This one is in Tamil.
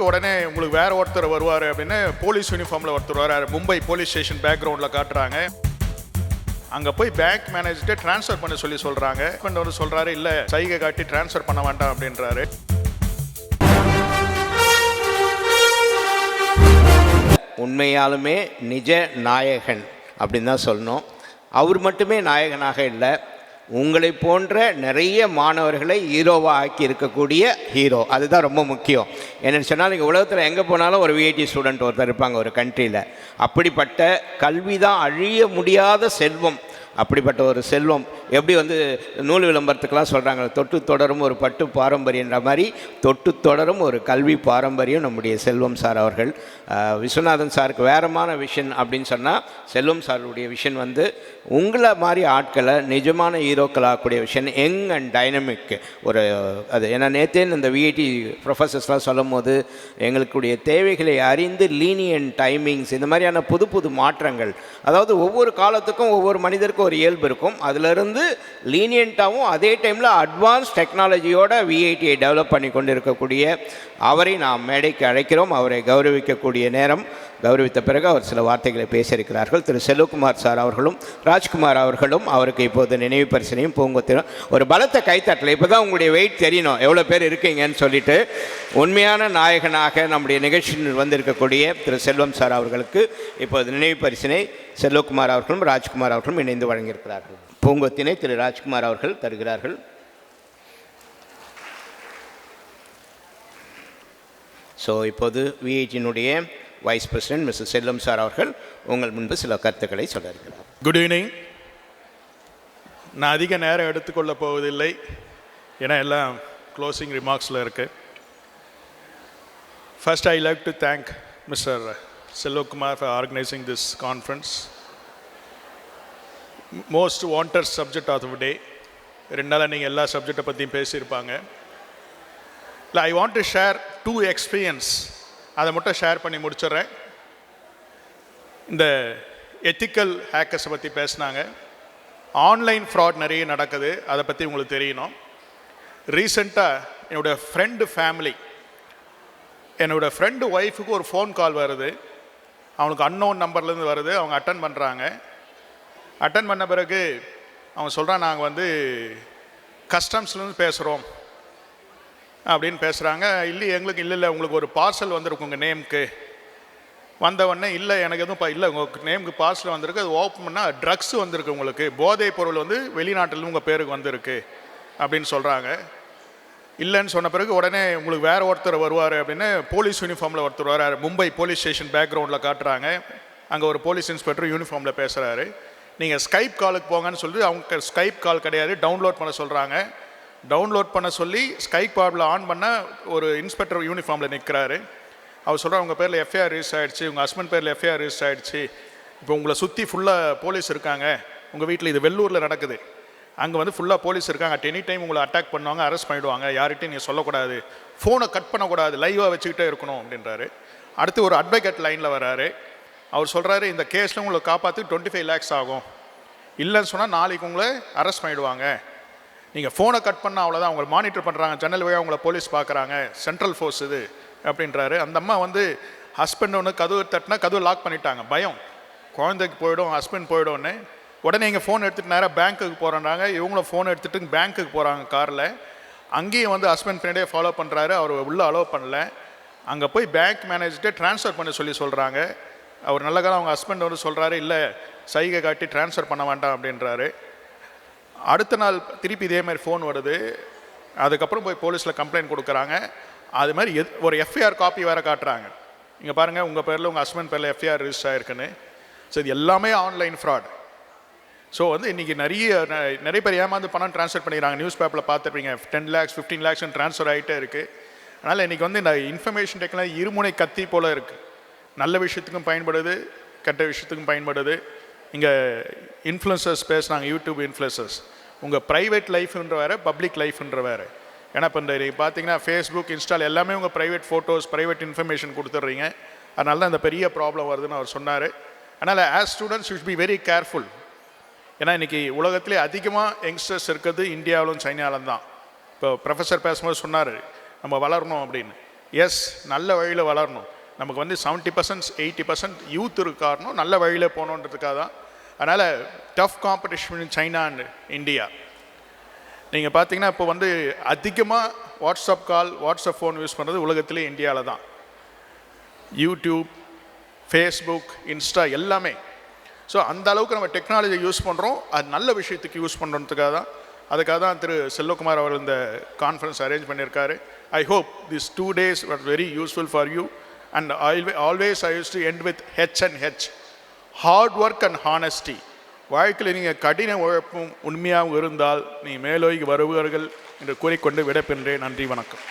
உடனே உங்களுக்கு வேற ஒருத்தர் வருவார் அப்படின்னு போலீஸ் யூனிஃபார்மில் ஒருத்தர் வராரு. மும்பை போலீஸ் ஸ்டேஷன் பேக்ரவுண்டில் காட்டுறாங்க. அங்கே போய் பேங்க் மேனேஜர்கிட்ட ட்ரான்ஸ்ஃபர் பண்ண சொல்லி சொல்கிறாங்க. ஹஸ்பண்ட் வந்து சொல்கிறாரு, இல்லை சைகை காட்டி ட்ரான்ஸ்ஃபர் பண்ண வேண்டாம் அப்படின்றாரு. உண்மையாலுமே நிஜ நாயகன் அப்படின்னு தான் சொல்லணும். அவர் மட்டுமே நாயகனாக இல்லை, உங்களை போன்ற நிறைய மாணவர்களை ஹீரோவாக ஆக்கி இருக்கக்கூடிய ஹீரோ. அதுதான் ரொம்ப முக்கியம். என்னென்னு சொன்னால், நீங்கள் உலகத்தில் எங்கே போனாலும் ஒரு விஐடி ஸ்டூடெண்ட் ஒருத்தர் இருப்பாங்க ஒரு கண்ட்ரியில். அப்படிப்பட்ட கல்வி தான் அழிய முடியாத செல்வம். அப்படிப்பட்ட ஒரு செல்வம் எப்படி வந்து நூல் விளம்பரத்துக்கெலாம் சொல்கிறாங்க, தொட்டு தொடரும் ஒரு பட்டு பாரம்பரியன்ற மாதிரி தொட்டு தொடரும் ஒரு கல்வி பாரம்பரியம் நம்முடைய செல்வம் சார் அவர்கள். விஸ்வநாதன் சாருக்கு வேறமான விஷன் அப்படின்னு சொன்னால், செல்வம் சாருடைய விஷன் வந்து உங்களை மாதிரி ஆட்களை நிஜமான ஹீரோக்களாகக்கூடிய விஷன், யங் அண்ட் டைனமிக் ஒரு அது. ஏன்னா நேற்றே இந்த விஐடி ப்ரொஃபஸர்ஸ்லாம் சொல்லும் போது எங்களுக்குடைய தேவைகளை அறிந்து லீனியன்ட் டைமிங்ஸ், இந்த மாதிரியான புது புது மாற்றங்கள், அதாவது ஒவ்வொரு காலத்துக்கும் ஒவ்வொரு மனிதருக்கும் ஒரு இயல்பு இருக்கும். அதிலிருந்து லீனியண்ட்டாகவும் அதே டைமில் அட்வான்ஸ் டெக்னாலஜியோட விஐடியை டெவலப் பண்ணி கொண்டு இருக்கக்கூடிய அவரை நாம் மேடைக்கு அழைக்கிறோம். அவரை கௌரவிக்கக்கூடிய நேரம். கௌரவித்த பிறகு அவர் சில வார்த்தைகளை பேசியிருக்கிறார்கள். திரு செல்வகுமார் சார் அவர்களும் ராஜ்குமார் அவர்களும் அவருக்கு இப்போது நினைவு பரிசனையும் பூங்கொத்தினும் ஒரு பலத்த கைத்தட்டல். இப்போ தான் உங்களுடைய வெயிட் தெரியணும், எவ்வளோ பேர் இருக்கீங்கன்னு சொல்லிட்டு. உண்மையான நாயகனாக நம்முடைய நிகழ்ச்சியில் வந்திருக்கக்கூடிய திரு செல்வம் சார் அவர்களுக்கு இப்போது நினைவு பரிசினை செல்வகுமார் அவர்களும் ராஜ்குமார் அவர்களும் இணைந்து வழங்கியிருக்கிறார்கள். பூங்கொத்தினை திரு ராஜ்குமார் அவர்கள் தருகிறார்கள். ஸோ இப்போது விஐடியினுடைய வைஸ் பிரசிடென்ட் மிஸ்டர் செல்வம் சார் அவர்கள் உங்கள் முன்பு சில கருத்துக்களை சொல்ல இருக்கிறார். Good evening. நான் அதிக நேரம் எடுத்துக்கொள்ள போவதில்லை, ஏன்னா எல்லாம் க்ளோசிங் ரிமார்க்ஸில் இருக்கு. First I like to thank mister Selvakumar for organising this conference. Most wanted subject of the day. 2 நாளாக நீங்கள் எல்லா சப்ஜெக்டை பற்றியும் பேசியிருப்பாங்க. இல்லை, I want to share 2 experience. அதை மட்டும் ஷேர் பண்ணி முடிச்சிடுறேன். இந்த எத்திக்கல் ஹேக்கர்ஸை பற்றி பேசினாங்க. ஆன்லைன் ஃப்ராட் நிறைய நடக்குது, அதை பற்றி உங்களுக்கு தெரியணும். ரீசெண்டாக என்னோடய ஃப்ரெண்டு ஒய்ஃபுக்கு ஒரு ஃபோன் கால் வருது. அவனுக்கு அன்னோன் நம்பர்லேருந்து வருது. அவங்க அட்டன் பண்ணுறாங்க. அட்டன் பண்ண பிறகு அவன் சொல்கிறான், நாங்கள் வந்து கஸ்டம்ஸ்லேருந்து பேசுகிறோம் அப்படின்னு பேசுகிறாங்க. எங்களுக்கு இல்லை உங்களுக்கு ஒரு பார்சல் வந்திருக்கு உங்கள் நேமுக்கு. வந்தவொடனே இல்லை எனக்கு எதுவும் இல்லை, உங்கள் நேமுக்கு பார்சல் வந்திருக்கு, அது ஓப்பன் பண்ணால் ட்ரக்ஸ் வந்திருக்கு, உங்களுக்கு போதைப் பொருள் வந்து வெளிநாட்டில் உங்கள் பேருக்கு வந்திருக்கு அப்படின்னு சொல்கிறாங்க. இல்லைன்னு சொன்ன பிறகு உடனே உங்களுக்கு வேறு ஒருத்தர் வருவார் அப்படின்னு போலீஸ் யூனிஃபார்மில் ஒருத்தர் வராரு. மும்பை போலீஸ் ஸ்டேஷன் பேக்ரவுண்டில் காட்டுறாங்க. அங்கே ஒரு போலீஸ் இன்ஸ்பெக்டர் யூனிஃபார்மில் பேசுகிறாரு. நீங்கள் ஸ்கைப் காலுக்கு போங்கன்னு சொல்லி அவங்க ஸ்கைப் கால் கிடையாது, டவுன்லோட் பண்ண சொல்கிறாங்க. டவுன்லோட் பண்ண சொல்லி ஸ்கைப் கார்டில் ஆன் பண்ண ஒரு இன்ஸ்பெக்டர் யூனிஃபார்மில் நிற்கிறாரு. அவர் சொல்கிறார், உங்கள் பேரில் எஃப்ஐஆர் ரிஜிஸ்டர் ஆகிடுச்சு, உங்கள் ஹஸ்பண்ட் பேரில் எஃப்ஐஆர் ரிஜிஸ்டர் ஆகிடுச்சு, இப்போ உங்களை சுற்றி ஃபுல்லாக போலீஸ் இருக்காங்க, உங்கள் வீட்டில் இது வெள்ளூரில் நடக்குது, அங்கே வந்து ஃபுல்லாக போலீஸ் இருக்காங்க, அட் எனி டைம் உங்களை அட்டாக் பண்ணுவாங்க, அரெஸ்ட் பண்ணிவிடுவாங்க, யார்கிட்டையும் நீங்கள் சொல்லக்கூடாது, ஃபோனை கட் பண்ணக்கூடாது, லைவாக வச்சுக்கிட்டே இருக்கணும் அப்படின்றாரு. அடுத்து ஒரு அட்வொகேட் லைனில் வராரு. அவர் சொல்கிறாரு, இந்த கேஸில் உங்களை காப்பாற்றி 25 lakhs ஆகும், இல்லைன்னு சொன்னால் நாளைக்கு உங்களை அரெஸ்ட் பண்ணிவிடுவாங்க, நீங்கள் ஃபோனை கட் பண்ணால் அவ்வளோதான், அவங்களை மானிட்டர் பண்ணுறாங்க, ஜன்னல் வழியாக அவங்கள போலீஸ் பார்க்குறாங்க, சென்ட்ரல் ஃபோர்ஸ் இது அப்படின்றாரு. அந்த அம்மா வந்து ஹஸ்பண்ட் ஒன்று கதவு தட்டினா கதவு லாக் பண்ணிட்டாங்க. பயம், குழந்தைக்கு போயிடும், ஹஸ்பண்ட் போயிடும்னு. உடனே இங்கே ஃபோன் எடுத்துகிட்டு நேராக பேங்க்குக்கு போகிறாங்க. இவங்களும் ஃபோன் எடுத்துகிட்டு பேங்க்குக்கு போகிறாங்க காரில். அங்கேயும் வந்து ஹஸ்பண்ட் பின்னாடியே ஃபாலோ பண்ணுறாரு. அவர் உள்ளே அலோவ் பண்ணல. அங்கே போய் பேங்க் மேனேஜர்கிட்ட ட்ரான்ஸ்ஃபர் பண்ண சொல்லி சொல்கிறாங்க. அவர் நல்ல காலம் அவங்க ஹஸ்பண்ட் வந்து சொல்கிறாரு, இல்லை சைகை காட்டி ட்ரான்ஸ்ஃபர் பண்ண வேண்டாம் அப்படின்றாரு. அடுத்த நாள் திருப்பி இதே மாதிரி ஃபோன் வருது. அதுக்கப்புறம் போய் போலீஸில் கம்ப்ளைண்ட் கொடுக்குறாங்க. அது மாதிரி ஒரு எஃப்ஐஆர் காப்பி வேறு காட்டுறாங்க. இங்கே பாருங்கள், உங்கள் பேரில் உங்கள் ஹஸ்பண்ட் பேரில் எஃப்ஐஆர் ரிஜிஸ்டர் ஆகிருக்குன்னு. ஸோ இது எல்லாமே ஆன்லைன் ஃப்ராட். ஸோ வந்து இன்றைக்கி நிறைய பேர் ஏமாந்து பணம் ட்ரான்ஸ்ஃபர் பண்ணிடுறாங்க. நியூஸ் பேப்பரில் பார்த்துருப்பீங்க, 10 lakhs 15 lakhs ட்ரான்ஸ்ஃபர் ஆகிட்டே இருக்குது. அதனால் இன்றைக்கி வந்து இந்த இன்ஃபர்மேஷன் டெக்னாலஜி இருமுனை கத்தி போல் இருக்குது. நல்ல விஷயத்துக்கும் பயன்படுது, கெட்ட விஷயத்துக்கும் பயன்படுது. இங்கே இன்ஃப்ளூயன்சர்ஸ் பேசுகிறாங்க, யூடியூப் இன்ஃப்ளூயன்சர்ஸ். உங்கள் ப்ரைவேட் லைஃப்ன்ற வேறு, பப்ளிக் லைஃப்ன்ற வேறு. ஏன்னா இப்போ இந்த பார்த்தீங்கன்னா ஃபேஸ்புக், இன்ஸ்டால் எல்லாமே உங்கள் ப்ரைவேட் ஃபோட்டோஸ், ப்ரைவேட் இன்ஃபர்மேஷன் கொடுத்துட்றீங்க. அதனால தான் இந்த பெரிய ப்ராப்ளம் வருதுன்னு அவர் சொன்னார். அதனால் as students should be very careful. ஏன்னா இன்றைக்கி உலகத்திலே அதிகமாக யங்ஸ்டர்ஸ் இருக்கிறது இந்தியாவிலும் சைனாவிலும் தான். இப்போ ப்ரொஃபஸர் பேசும்போது சொன்னார், நம்ம வளரணும் அப்படின்னு. எஸ் நல்ல வழியில் வளரணும். நமக்கு வந்து 70% 80% யூத் இருக்காரணும், நல்ல வழியில் போகணுன்றதுக்காக தான். அதனால் tough competition in China and India. நீங்கள் பார்த்தீங்கன்னா இப்போ வந்து அதிகமாக WhatsApp call, WhatsApp phone use பண்ணுறது உலகத்திலே இந்தியாவில் தான். யூடியூப், ஃபேஸ்புக், இன்ஸ்டா எல்லாமே. ஸோ அந்த அளவுக்கு நம்ம டெக்னாலஜி யூஸ் பண்ணுறோம், அது நல்ல விஷயத்துக்கு யூஸ் பண்ணுறதுக்காக தான். அதுக்காக தான் திரு செல்வகுமார் அவர் இந்த கான்ஃபரன்ஸ் அரேஞ்ச் பண்ணியிருக்காரு. I hope this 2 days were very useful for you, and always I used to end with H and H, hard work and honesty. வாழ்க்கையில் நீங்கள் கடின உழைப்பும் உண்மையாகவும் இருந்தால் நீ மேலோகி வருவார்கள் என்று கூறிக்கொண்டு விடைபெறுகிறேன். நன்றி, வணக்கம்.